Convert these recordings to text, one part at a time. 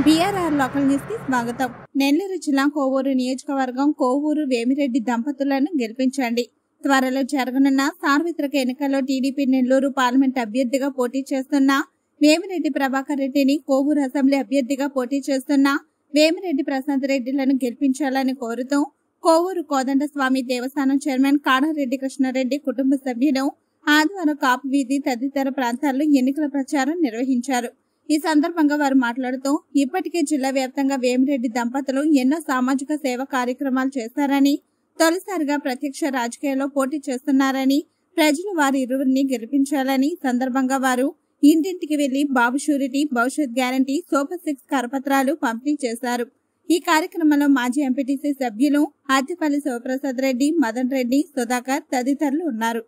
BRR local news కి స్వాగతం. నెల్లూరు జిల్లా కోవూరు నియోజకవర్గం కోవూరు వేమిరెడ్డి దంపతులను గెలిపించండి. త్వరలో జరగనున్న సార్వత్రిక ఎన్నికల్లో టీడీపీ నెల్లూరు పార్లమెంట్ అభ్యర్థిగా పోటీ చేస్తున్న వేమిరెడ్డి ప్రభాకర్ రెడ్డిని, కోవూరు అసెంబ్లీ అభ్యర్థిగా పోటీ చేస్తున్న వేమిరెడ్డి ప్రశాంత్ రెడ్డిలను గెలిపించాలని కోరుతూ కోవూరు కోదండస్వామి దేవస్థానం చైర్మన్ కాడారెడ్డి కృష్ణారెడ్డి కుటుంబ సభ్యులు ఆదివారం కాపు వీధి తదితర ప్రాంతాల్లో ఎన్నికల ప్రచారం నిర్వహించారు. ఈ సందర్భంగా వారు మాట్లాడుతూ ఇప్పటికే జిల్లా వ్యాప్తంగా వేమిరెడ్డి దంపతులు ఎన్నో సామాజిక సేవ కార్యక్రమాలు చేశారని, తొలిసారిగా ప్రత్యక్ష రాజకీయాల్లో పోటీ చేస్తున్నారని, ప్రజలు వారి ఇరువురిని గెలిపించాలని సందర్భంగా వారు ఇంటింటికి వెళ్లి బాబు షూరిటీ, భవిష్యత్ గ్యారంటీ, సూపర్ 6 కరపత్రాలు పంపిణీ చేశారు. ఈ కార్యక్రమంలో మాజీ ఎంపీటీసీ సభ్యులు అత్తిపల్లి శివప్రసాద్ రెడ్డి, మదన్ రెడ్డి, సుధాకర్ తదితరులు ఉన్నారు.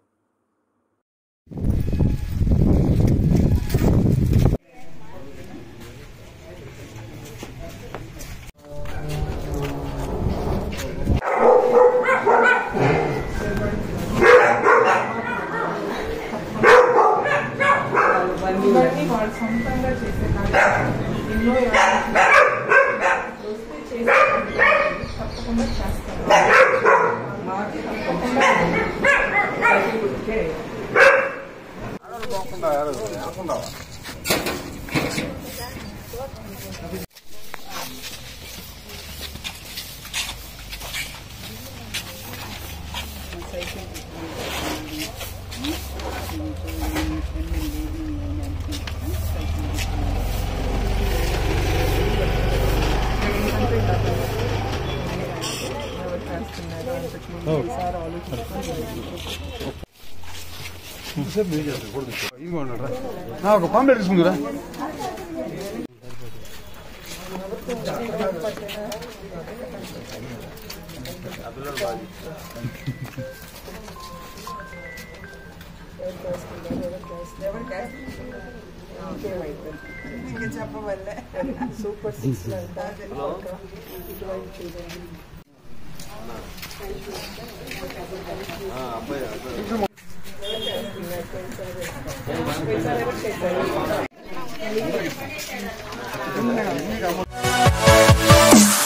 ఇవన్నీ వాళ్ళు సొంతంగా చేసే ఎన్నో తప్పకుండా చేస్తారు. మాకు తప్పకుండా ఒక పాంప్లెట్ తీసుకుందిరా. ఇంకా చెప్పవల్లే సూపర్ 6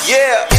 Yeah.